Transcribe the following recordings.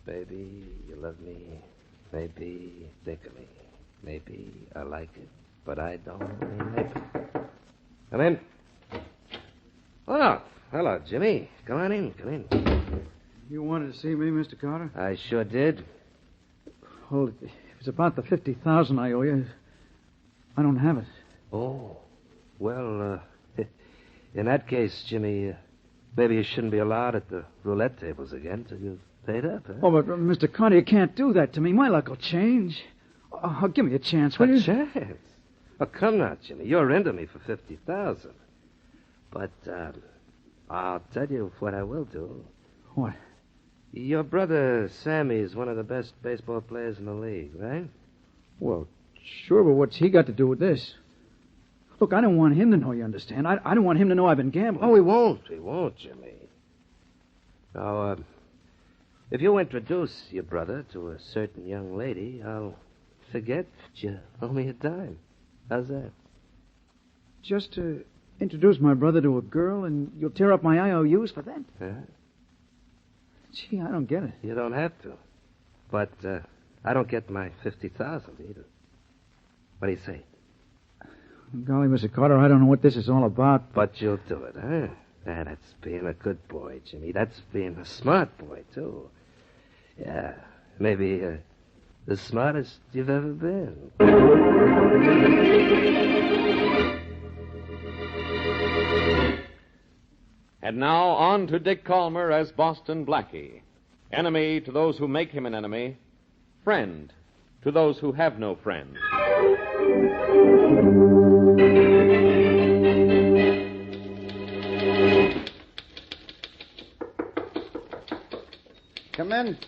Maybe you love me. Maybe you think of me. Maybe I like it, but I don't. Maybe. Come in. Oh, hello, Jimmy. Come on in, come in. You wanted to see me, Mr. Carter? I sure did. Well, it was about the $50,000 I owe you. I don't have it. Oh, well, in that case, Jimmy, maybe you shouldn't be allowed at the roulette tables again till you've paid up, huh? Oh, but Mr. Carter, you can't do that to me. My luck will change. Oh, give me a chance, will you? A chance? Oh, come now, Jimmy. You're into me for $50,000. But, I'll tell you what I will do. What? Your brother Sammy is one of the best baseball players in the league, right? Well, sure, but what's he got to do with this? Look, I don't want him to know, you understand? I don't want him to know I've been gambling. Oh, he won't. He won't, Jimmy. Now, if you introduce your brother to a certain young lady, I'll forget that you owe me a dime. How's that? Just to introduce my brother to a girl, and you'll tear up my IOUs for that? Huh? Gee, I don't get it. You don't have to. But I don't get my $50,000 either. What do you say? Golly, Mr. Carter, I don't know what this is all about. But you'll do it, huh? That's being a good boy, Jimmy. That's being a smart boy, too. Yeah, maybe the smartest you've ever been. And now on to Dick Calmer as Boston Blackie. Enemy to those who make him an enemy. Friend to those who have no friend. Come in.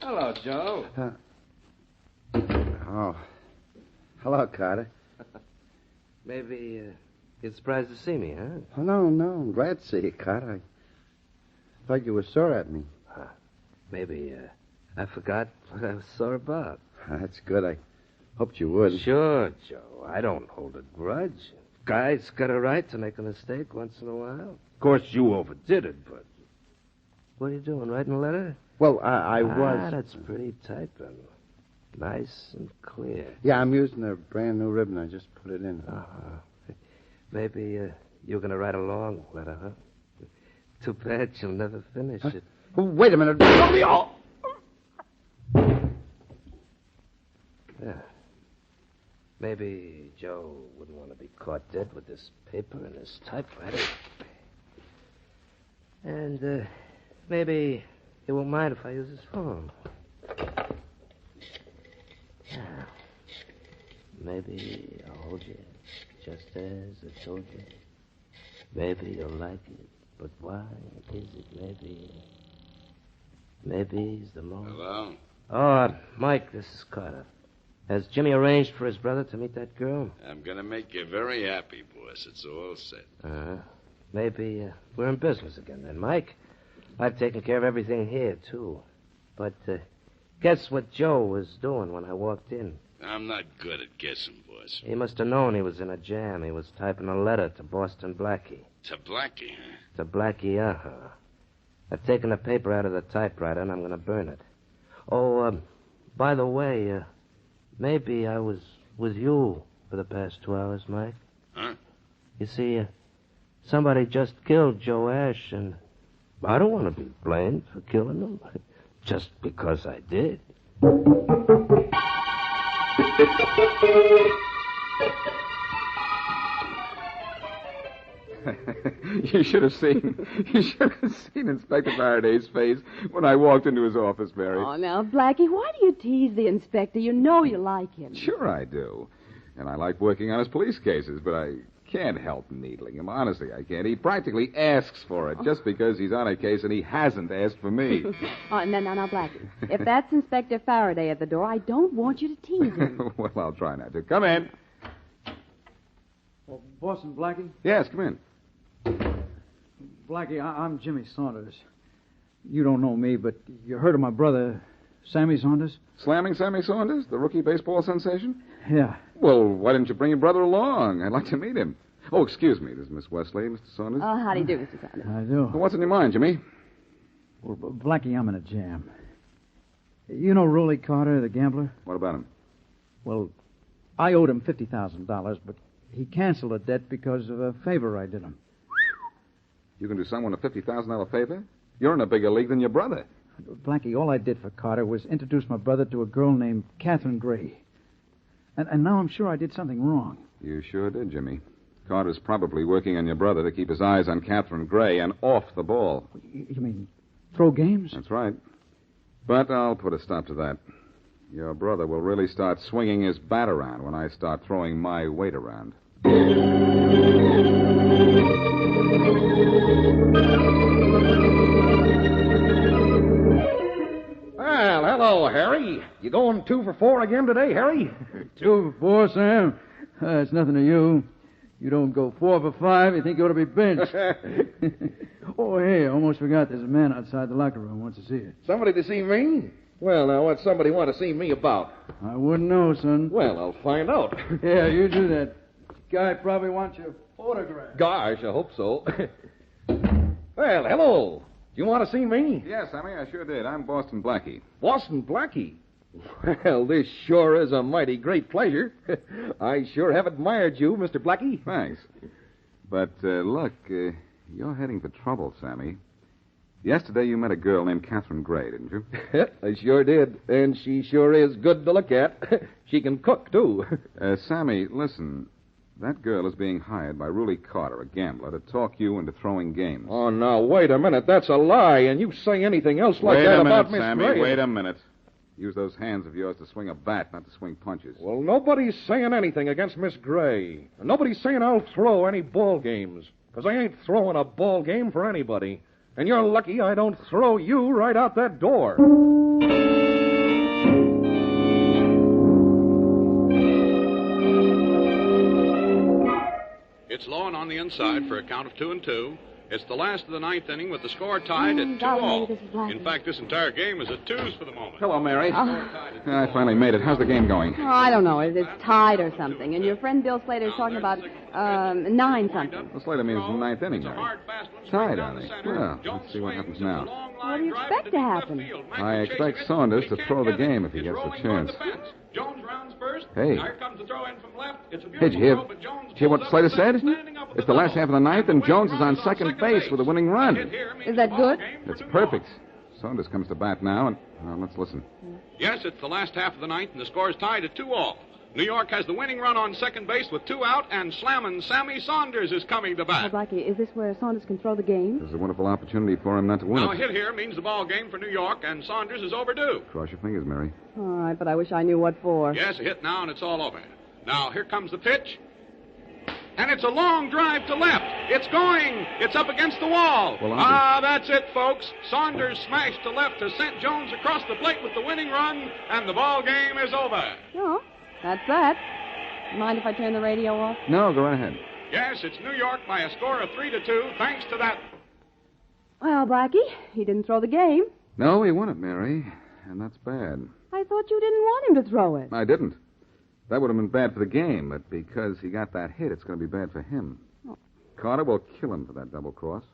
Hello, Joe. Oh. Hello, Carter. Maybe you're surprised to see me, huh? Oh, no. I'm glad to see you, Carter. I thought you were sore at me. Maybe I forgot what I was sore about. That's good. I hoped you would. Sure, Joe. I don't hold a grudge. Guy's got a right to make a mistake once in a while. Of course, you overdid it, but... What are you doing, writing a letter? Well, I was... That's pretty typing. Nice and clear. Yeah, I'm using a brand new ribbon. I just put it in. Maybe you're going to write a long letter, huh? Too bad you'll never finish it. Oh, wait a minute. Yeah. Maybe Joe wouldn't want to be caught dead with this paper and this typewriter. And maybe he won't mind if I use his phone. Yeah. Maybe I'll hold you just as I told you. Maybe you'll like it, but why is it maybe he's the most... Hello? Oh, Mike, this is Carter. Has Jimmy arranged for his brother to meet that girl? I'm going to make you very happy, boss. It's all set. Maybe we're in business again then, Mike. I've taken care of everything here, too. But guess what Joe was doing when I walked in? I'm not good at guessing, boss. He must have known he was in a jam. He was typing a letter to Boston Blackie. To Blackie, huh? To Blackie, I've taken the paper out of the typewriter, and I'm going to burn it. Oh, by the way, maybe I was with you for the past 2 hours, Mike. Huh? You see, somebody just killed Joe Ash, and I don't want to be blamed for killing him. Just because I did. You should have seen Inspector Faraday's face when I walked into his office, Mary. Oh, now, Blackie, why do you tease the inspector? You know you like him. Sure I do. And I like working on his police cases, but I can't help needling him. Honestly, I can't. He practically asks for it just because he's on a case and he hasn't asked for me. Now, Blackie. If that's Inspector Farraday at the door, I don't want you to tease him. Well, I'll try not to. Come in. Well, Boston, Blackie? Yes, come in. Blackie, I'm Jimmy Saunders. You don't know me, but you heard of my brother, Sammy Saunders? Slamming Sammy Saunders, the rookie baseball sensation? Yeah. Well, why didn't you bring your brother along? I'd like to meet him. Oh, excuse me. This is Miss Wesley, Mr. Saunders. Oh, how do you do, Mr. Saunders? I do. Well, what's in your mind, Jimmy? Well, Blackie, I'm in a jam. You know Rolly Carter, the gambler? What about him? Well, I owed him $50,000, but he canceled a debt because of a favor I did him. You can do someone a $50,000 favor? You're in a bigger league than your brother. Blackie, all I did for Carter was introduce my brother to a girl named Catherine Gray. And now I'm sure I did something wrong. You sure did, Jimmy. Carter's probably working on your brother to keep his eyes on Catherine Gray and off the ball. You mean throw games? That's right. But I'll put a stop to that. Your brother will really start swinging his bat around when I start throwing my weight around. Well, hello, Harry. You going 2 for 4 again today, Harry? 2 for 4, Sam? It's nothing to you. You don't go 4 for 5, you think you ought to be benched. Oh, hey, I almost forgot there's a man outside the locker room who wants to see you. Somebody to see me? Well, now, what's somebody want to see me about? I wouldn't know, son. Well, I'll find out. Yeah, you do that. Guy probably wants your autograph. Gosh, I hope so. Well, hello. You want to see me? Yes, Sammy, I sure did. I'm Boston Blackie. Boston Blackie? Well, this sure is a mighty great pleasure. I sure have admired you, Mr. Blackie. Thanks. But, look, you're heading for trouble, Sammy. Yesterday you met a girl named Catherine Gray, didn't you? I sure did. And she sure is good to look at. She can cook, too. Sammy, listen. That girl is being hired by Rolly Carter, a gambler, to talk you into throwing games. Oh, now, wait a minute. That's a lie. And you say anything else like that about Miss Sammy, Gray. wait a minute. Use those hands of yours to swing a bat, not to swing punches. Well, nobody's saying anything against Miss Gray. And nobody's saying I'll throw any ball games. Because I ain't throwing a ball game for anybody. And you're lucky I don't throw you right out that door. It's low and on the inside for a count of 2-2. It's the last of the ninth inning with the score tied at 2-all. In fact, this entire game is at 2s for the moment. Hello, Mary. Oh. I finally made it. How's the game going? Oh, I don't know. It's tied or something. And your friend Bill Slater's talking about 9 something. Well, Slater means the ninth inning, Mary. Tied, are they? Well, let's see what happens now. What do you expect to happen? I expect Saunders to throw the game if he gets the chance. Jones rounds first. Hey. Now here comes the throw in from left. It's a Hey, did you hear, beautiful throw, but Jones did you hear what pulls Slater up said? standing up with It's the last half of the ninth, and Jones is on second base with a winning run. Is that good? It's perfect. Saunders comes to bat now, and let's listen. Yes, it's the last half of the ninth, and the score is tied at 2-all. New York has the winning run on second base with 2 out, and slammin' Sammy Saunders is coming to Oh, bat. Blackie, is this where Saunders can throw the game? There's a wonderful opportunity for him not to win Now, a it. hit here means the ball game for New York, and Saunders is overdue. Cross your fingers, Mary. All right, but I wish I knew what for. Yes, a hit now, and it's all over. Now, here comes the pitch. And it's a long drive to left. It's going. It's up against the wall. Well, that's it, folks. Saunders smashed to left to sent Jones across the plate with the winning run, and the ball game is over. Oh, that's that. Mind if I turn the radio off? No, go right ahead. Yes, it's New York by a score of 3-2, thanks to that. Well, Blackie, he didn't throw the game. No, he won it, Mary, and that's bad. I thought you didn't want him to throw it. I didn't. That would have been bad for the game, but because he got that hit, it's going to be bad for him. Oh. Carter will kill him for that double cross.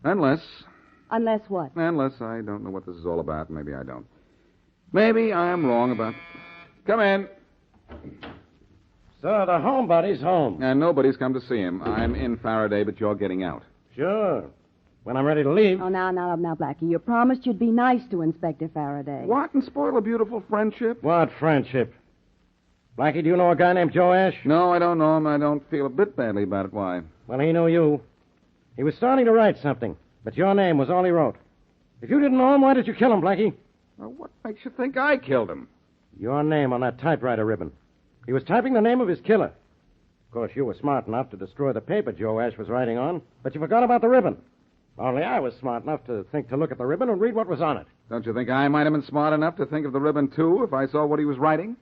Unless What? Unless I don't know what this is all about. Maybe I don't. Maybe I am wrong about... Come in. So the homebudy's home. And nobody's come to see him. I'm in Farraday, but you're getting out. Sure. When I'm ready to leave. Oh, now, Blackie, you promised you'd be nice to Inspector Farraday. What? And spoil a beautiful friendship? What friendship? Blackie, do you know a guy named Joe Ash? No, I don't know him. I don't feel a bit badly about it. Why? Well, he knew you. He was starting to write something, but your name was all he wrote. If you didn't know him, why did you kill him, Blackie? Well, what makes you think I killed him? Your name on that typewriter ribbon. He was typing the name of his killer. course, you were smart enough to destroy the paper Joe Ash was writing on, but you forgot about the ribbon. Only I was smart enough to think to look at the ribbon and read what was on it. Don't you think I might have been smart enough to think of the ribbon, too, if I saw what he was writing?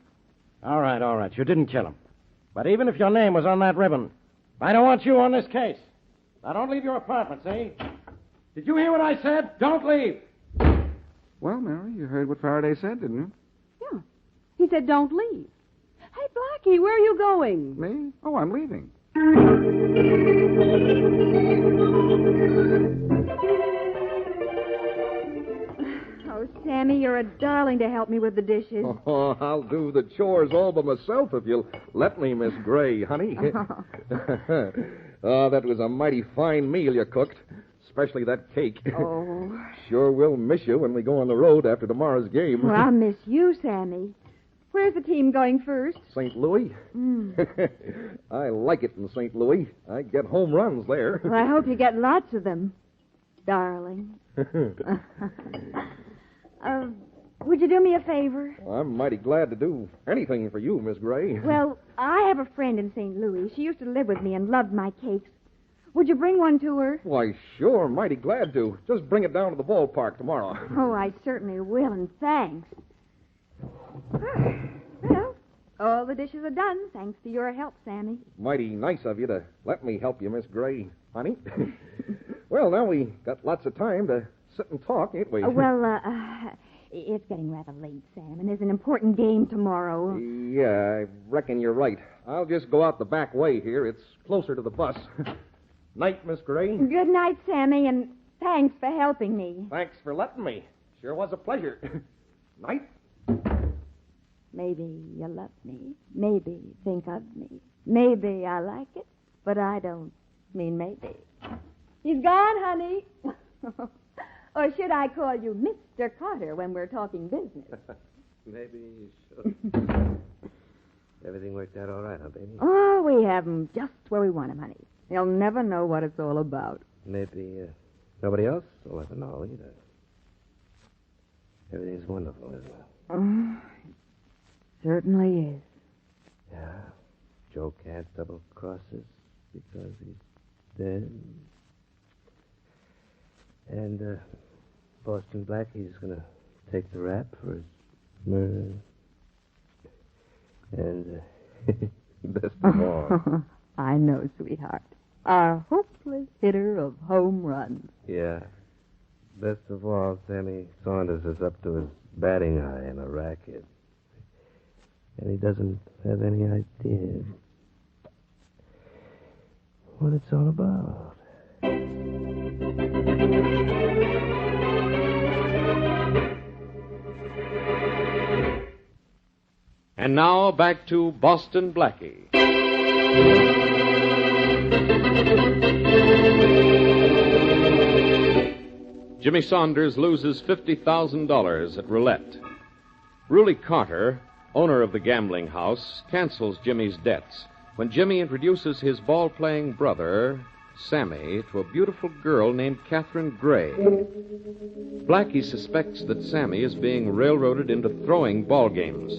All right. You didn't kill him. But even if your name was on that ribbon, I don't want you on this case. Now, don't leave your apartment, see? Did you hear what I said? Don't leave. Well, Mary, you heard what Faraday said, didn't you? Yeah. He said don't leave. Hey, Blackie, where are you going? Me? Oh, I'm leaving. Oh, Sammy, you're a darling to help me with the dishes. Oh, I'll do the chores all by myself if you'll let me, Miss Gray, honey. Oh, that was a mighty fine meal you cooked, especially that cake. Oh. Sure will miss you when we go on the road after tomorrow's game. Well, I'll miss you, Sammy. Where's the team going first? St. Louis? I like it in St. Louis. I get home runs there. Well, I hope you get lots of them, darling. Would you do me a favor? I'm mighty glad to do anything for you, Miss Gray. Well, I have a friend in St. Louis. She used to live with me and loved my cakes. Would you bring one to her? Why, sure, mighty glad to. Just bring it down to the ballpark tomorrow. Oh, I certainly will, and thanks. Well, all the dishes are done, thanks to your help, Sammy. Mighty nice of you to let me help you, Miss Gray, honey. Well, now we got lots of time to sit and talk, ain't we? It's getting rather late, Sam, and there's an important game tomorrow. Yeah, I reckon you're right. I'll just go out the back way here. It's closer to the bus. Night, Miss Gray. Good night, Sammy, and thanks for helping me. Thanks for letting me. Sure was a pleasure. Night. Maybe you love me. Maybe think of me. Maybe I like it, but I don't mean maybe. He's gone, honey. Or should I call you Mr. Carter when we're talking business? Maybe you should. Everything worked out all right, huh, baby? Oh, we have him just where we want him, honey. He'll never know what it's all about. Maybe nobody else will ever know either. Everything's wonderful, isn't it? Oh, it certainly is. Yeah. Joe can't double-cross us because he's dead. And Boston Blackie's going to take the rap for his murder. And best of all... I know, sweetheart. Our hopeless hitter of home runs. Yeah. Best of all, Sammy Saunders is up to his batting eye in a racket. And he doesn't have any idea what it's all about. And now back to Boston Blackie. Jimmy Saunders loses $50,000 at roulette. Ruly Carter, owner of the gambling house, cancels Jimmy's debts when Jimmy introduces his ball-playing brother, Sammy, to a beautiful girl named Catherine Gray. Blackie suspects that Sammy is being railroaded into throwing ball games.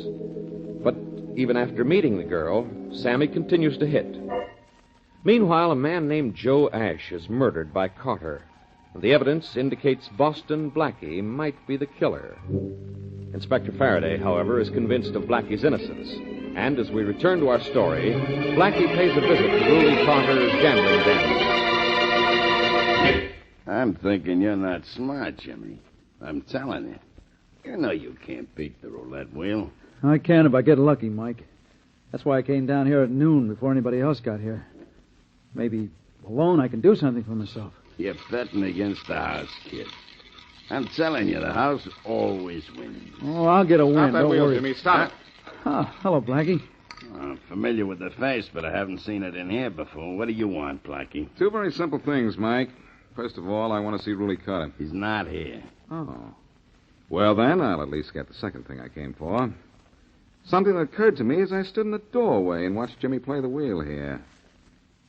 But even after meeting the girl, Sammy continues to hit. Meanwhile, a man named Joe Ash is murdered by Carter. The evidence indicates Boston Blackie might be the killer. Inspector Farraday, however, is convinced of Blackie's innocence. And as we return to our story, Blackie pays a visit to Ruly Carter's gambling den. I'm thinking you're not smart, Jimmy. I'm telling you. You know you can't beat the roulette wheel. I can if I get lucky, Mike. That's why I came down here at noon before anybody else got here. Maybe alone I can do something for myself. You're betting against the house, kid. I'm telling you, the house always wins. Oh, I'll get a win. Stop that Don't wheel, worry. Jimmy. Stop it. Oh, hello, Blackie. I'm familiar with the face, but I haven't seen it in here before. What do you want, Blackie? Two very simple things, Mike. First of all, I want to see Ruly Carter. He's not here. Oh. Well, then, I'll at least get the second thing I came for. Something that occurred to me as I stood in the doorway and watched Jimmy play the wheel here.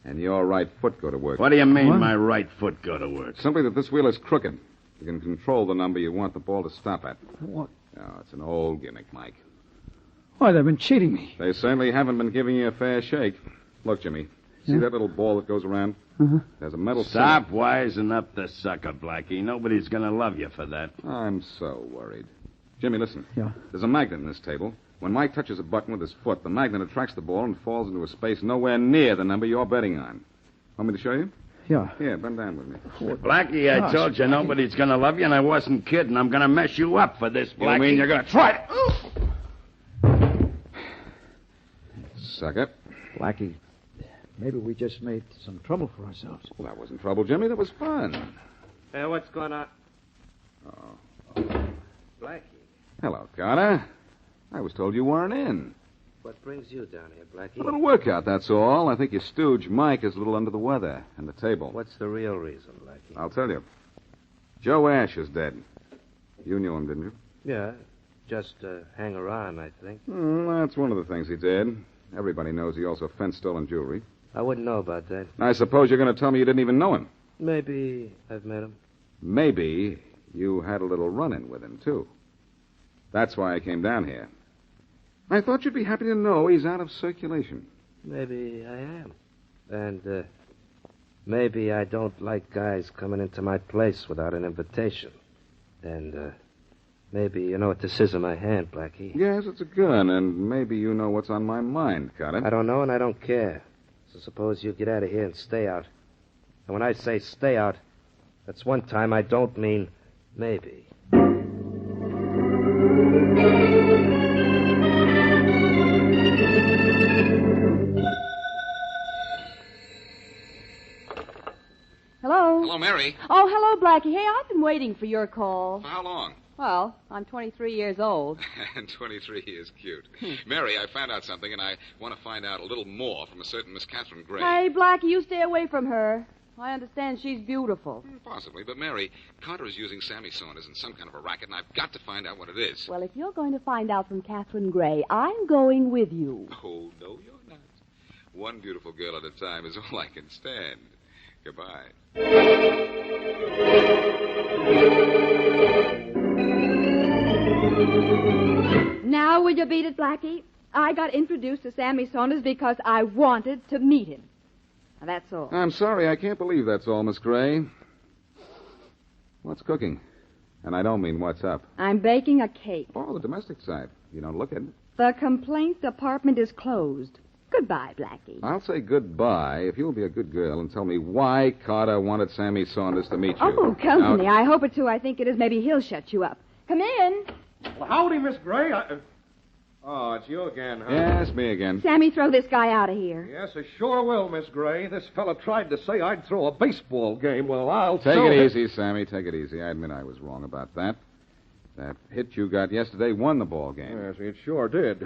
And your right foot go to work. What do you mean, What? my right foot go to work? Simply that this wheel is crooked. You can control the number you want the ball to stop at. What? Oh, it's an old gimmick, Mike. Why, they've been cheating me. They certainly haven't been giving you a fair shake. Look, Jimmy. See that little ball that goes around? Uh-huh. There's a metal... Stop wising up the sucker, Blackie. Nobody's going to love you for that. I'm so worried. Jimmy, listen. Yeah. There's a magnet in this table. When Mike touches a button with his foot, the magnet attracts the ball and falls into a space nowhere near the number you're betting on. Want me to show you? Yeah. Here, bend down with me. Blackie, I told you nobody's going to love you, and I wasn't kidding. I'm going to mess you up for this, Blackie. You mean you're going to try it? Sucker. Blackie, maybe we just made some trouble for ourselves. Well, that wasn't trouble, Jimmy. That was fun. Hey, what's going on? Oh. Blackie. Hello, Carter. I was told you weren't in. What brings you down here, Blackie? A little workout, that's all. I think your stooge, Mike, is a little under the weather. And the table. What's the real reason, Blackie? I'll tell you. Joe Ash is dead. You knew him, didn't you? Yeah, just hang around, I think. That's one of the things he did. Everybody knows he also fenced stolen jewelry. I wouldn't know about that. I suppose you're going to tell me you didn't even know him. Maybe I've met him. Maybe you had a little run-in with him, too. That's why I came down here. I thought you'd be happy to know he's out of circulation. Maybe I am. And maybe I don't like guys coming into my place without an invitation. And maybe you know what this is in my hand, Blackie. Yes, it's a gun, and maybe you know what's on my mind, Carter. I don't know, and I don't care. So suppose you get out of here and stay out. And when I say stay out, that's one time I don't mean maybe. Hello? Hello, Mary. Oh, hello, Blackie. Hey, I've been waiting for your call. For how long? Well, I'm 23 years old. And 23 is cute. Mary, I found out something, and I want to find out a little more from a certain Miss Catherine Gray. Hey, Blackie, you stay away from her. I understand she's beautiful. Possibly, but Mary, Carter is using Sammy Saunders in some kind of a racket, and I've got to find out what it is. Well, if you're going to find out from Catherine Gray, I'm going with you. Oh, no, you're not. One beautiful girl at a time is all I can stand. Goodbye. Now will you beat it, Blackie? I got introduced to Sammy Saunders because I wanted to meet him. Now, that's all. I'm sorry, I can't believe that's all, Miss Gray. What's cooking? And I don't mean what's up. I'm baking a cake. Oh, the domestic side. You don't look it. The complaint department is closed. Goodbye, Blackie. I'll say goodbye if you'll be a good girl and tell me why Carter wanted Sammy Saunders to meet you. Oh, company. I hope it's who I think it is. Maybe he'll shut you up. Come in. Well, howdy, Miss Gray. Oh, it's you again, huh? Yes, me again. Sammy, throw this guy out of here. Yes, I sure will, Miss Gray. This fella tried to say I'd throw a baseball game. Well, I'll Take show it him. easy, Sammy. Take it easy. I admit I was wrong about that. That hit you got yesterday won the ball game. Yes, it sure did.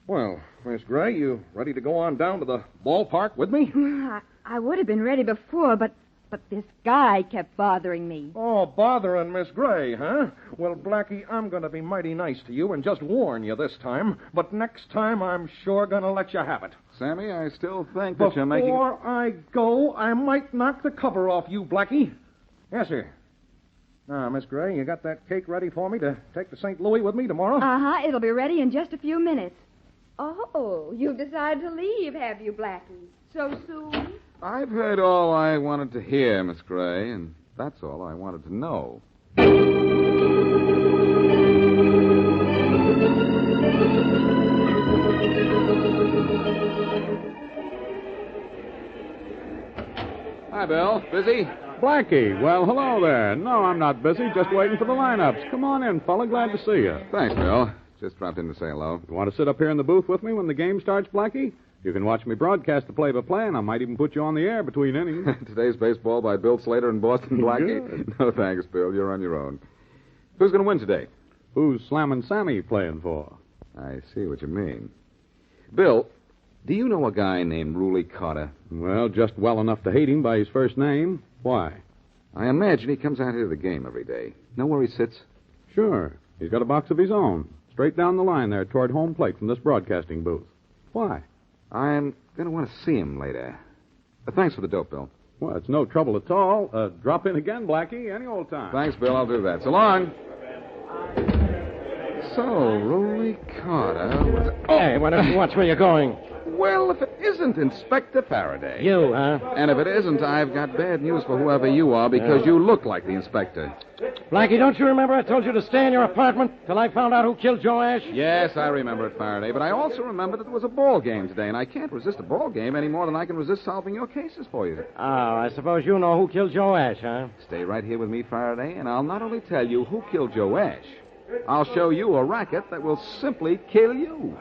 Well, Miss Gray, you ready to go on down to the ballpark with me? I would have been ready before, but this guy kept bothering me. Oh, bothering Miss Gray, huh? Well, Blackie, I'm going to be mighty nice to you and just warn you this time. But next time, I'm sure going to let you have it. Sammy, I still think that you're making... Before I go, I might knock the cover off you, Blackie. Yes, sir. Now, Miss Gray, you got that cake ready for me to take to St. Louis with me tomorrow? Uh-huh. It'll be ready in just a few minutes. Oh, you've decided to leave, have you, Blackie? So soon? I've heard all I wanted to hear, Miss Gray, and that's all I wanted to know. Hi, Bill. Busy? Blackie, well, hello there. No, I'm not busy. Just waiting for the lineups. Come on in, fella. Glad to see you. Thanks, Bill. Just dropped in to say hello. You want to sit up here in the booth with me when the game starts, Blackie? You can watch me broadcast the play-by-play, and I might even put you on the air between innings. Today's baseball by Bill Slater and Boston Blackie? Good. No, thanks, Bill. You're on your own. Who's going to win today? Who's Slammin' Sammy playing for? I see what you mean. Bill, do you know a guy named Ruley Carter? Well, just well enough to hate him by his first name. Why? I imagine he comes out here to the game every day. Know where he sits? Sure. He's got a box of his own. Straight down the line there toward home plate from this broadcasting booth. Why? I'm going to want to see him later. Thanks for the dope, Bill. Well, it's no trouble at all. Drop in again, Blackie, any old time. Thanks, Bill. I'll do that. So long. So, Ruley Carter was... Hey, why don't you watch where you're going? Well, if it isn't Inspector Farraday. You, huh? And if it isn't, I've got bad news for whoever you are because you look like the inspector. Blackie, don't you remember I told you to stay in your apartment till I found out who killed Joe Ash? Yes, I remember it, Faraday, but I also remember that there was a ball game today, and I can't resist a ball game any more than I can resist solving your cases for you. Oh, I suppose you know who killed Joe Ash, huh? Stay right here with me, Faraday, and I'll not only tell you who killed Joe Ash, I'll show you a racket that will simply kill you.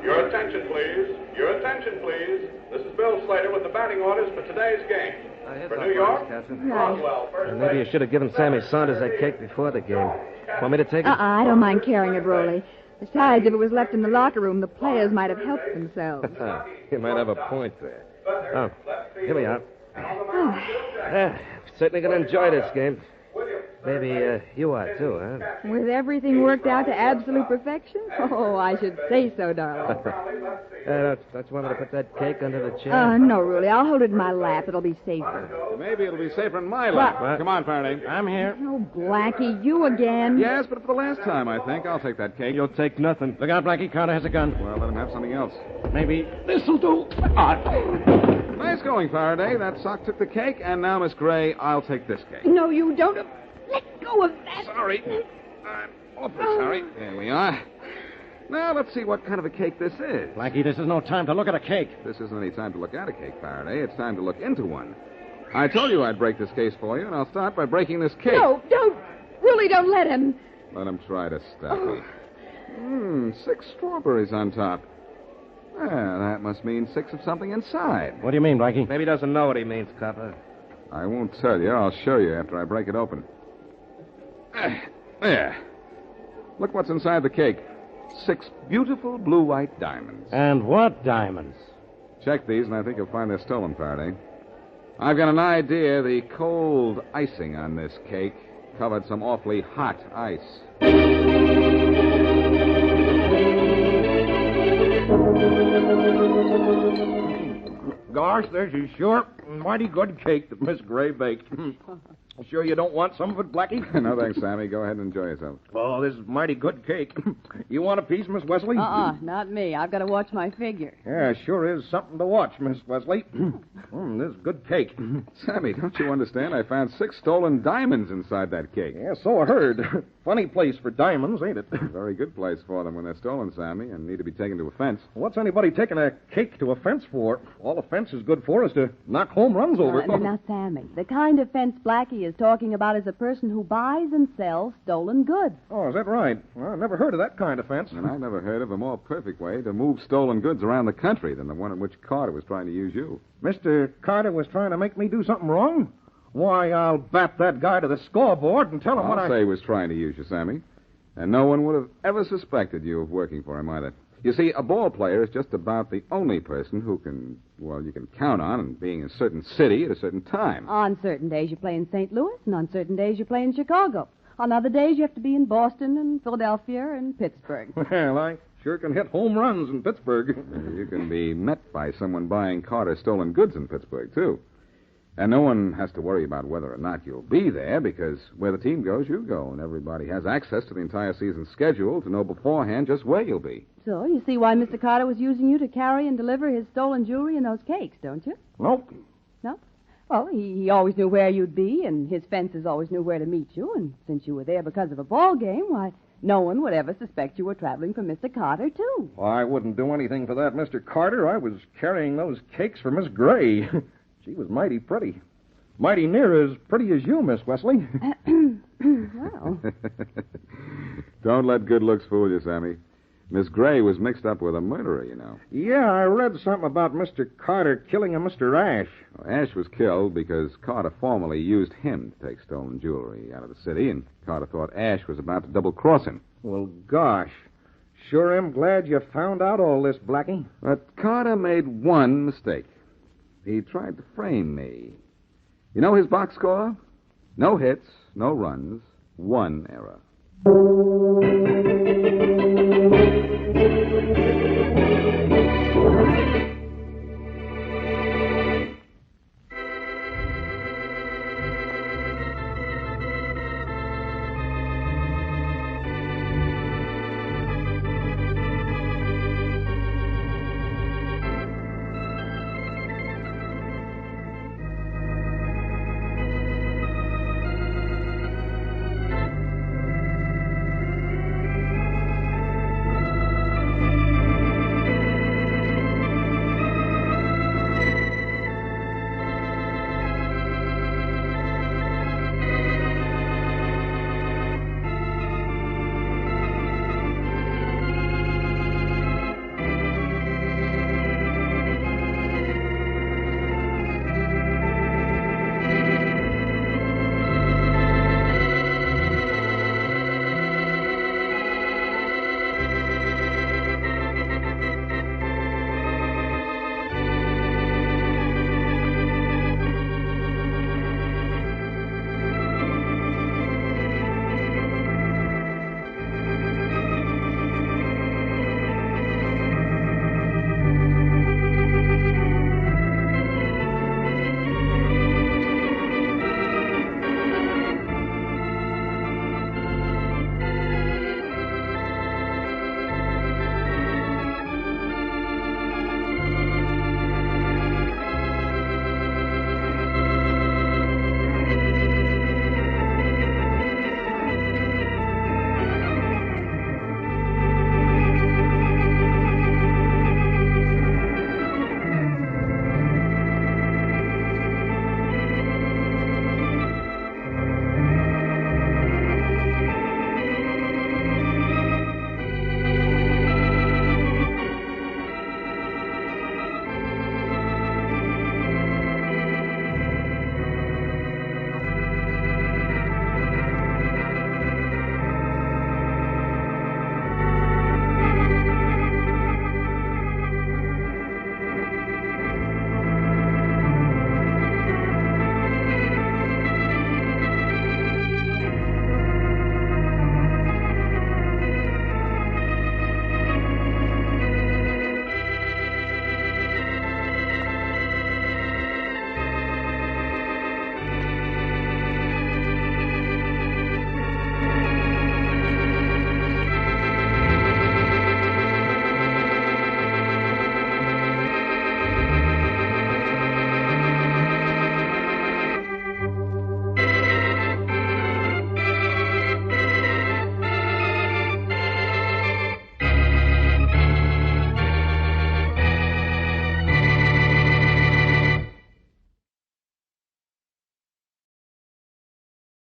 Your attention, please. Your attention, please. This is Bill Slater with the batting orders for today's game. For New York, Roswell, first Maybe you base. should have given Sammy Saunders that cake before the game. Want me to take it? I don't mind carrying it, Rolly. Besides, if it was left in the locker room, the players might have helped themselves. You might have a point there. Oh, here we are. Oh, Certainly going to enjoy this game. Maybe you are, too, huh? with everything worked out to absolute perfection? Oh, I should say so, darling. Don't you want me to put that cake under the chair? No, Rolly. I'll hold it in my lap. It'll be safer. Maybe it'll be safer in my lap. What? Come on, Faraday. I'm here. Oh, Blackie, you again. Yes, but for the last time, I think. I'll take that cake. You'll take nothing. Look out, Blackie. Carter has a gun. Well, let him have something else. Maybe this'll do. Nice going, Faraday. That sock took the cake, and now, Miss Gray, I'll take this cake. No, you don't. Let go of that. Sorry. I'm awfully sorry. There we are. Now, let's see what kind of a cake this is. Blackie, this is no time to look at a cake. This isn't any time to look at a cake, Faraday. It's time to look into one. I told you I'd break this case for you, and I'll start by breaking this cake. No, don't. Really, don't let him. Let him try to stop me. 6 strawberries on top. Well, that must mean 6 of something inside. What do you mean, Blackie? Maybe he doesn't know what he means, Copper. I won't tell you. I'll show you after I break it open. There. Look what's inside the cake. 6 beautiful blue-white diamonds. And what diamonds? Check these, and I think you'll find they're stolen, Faraday. I've got an idea the cold icing on this cake covered some awfully hot ice. Gosh, this is sure mighty good cake that Miss Gray baked. Sure you don't want some of it, Blackie? No, thanks, Sammy. Go ahead and enjoy yourself. Oh, this is mighty good cake. You want a piece, Miss Wesley? Not me. I've got to watch my figure. Yeah, sure is something to watch, Miss Wesley. This is good cake. Sammy, don't you understand? I found 6 stolen diamonds inside that cake. Yeah, so I heard. Funny place for diamonds, ain't it? Very good place for them when they're stolen, Sammy, and need to be taken to a fence. What's anybody taking a cake to a fence for? All a fence is good for is to knock home runs over. Now, Sammy, the kind of fence Blackie is talking about is a person who buys and sells stolen goods. Oh, is that right? Well, I've never heard of that kind of fence. And I've never heard of a more perfect way to move stolen goods around the country than the one in which Carter was trying to use you. Mr. Carter was trying to make me do something wrong? Why, I'll bat that guy to the scoreboard and tell him what I'll say he was trying to use you, Sammy. And no one would have ever suspected you of working for him either. You see, a ball player is just about the only person who you can count on in being in a certain city at a certain time. On certain days you play in St. Louis, and on certain days you play in Chicago. On other days you have to be in Boston and Philadelphia and Pittsburgh. Well, I sure can hit home runs in Pittsburgh. You can be met by someone buying Carter's stolen goods in Pittsburgh, too. And no one has to worry about whether or not you'll be there, because where the team goes, you go, and everybody has access to the entire season's schedule to know beforehand just where you'll be. So you see why Mr. Carter was using you to carry and deliver his stolen jewelry and those cakes, don't you? Nope. No? Well, he always knew where you'd be, and his fences always knew where to meet you, and since you were there because of a ball game, why, no one would ever suspect you were traveling for Mr. Carter, too. Well, I wouldn't do anything for that, Mr. Carter. I was carrying those cakes for Miss Gray. She was mighty pretty. Mighty near as pretty as you, Miss Wesley. Well. Don't let good looks fool you, Sammy. Miss Gray was mixed up with a murderer, you know. Yeah, I read something about Mr. Carter killing a Mr. Ash. Well, Ash was killed because Carter formerly used him to take stolen jewelry out of the city, and Carter thought Ash was about to double-cross him. Well, gosh. Sure am glad you found out all this, Blackie. But Carter made one mistake. He tried to frame me. You know his box score? No hits, no runs, 1 error.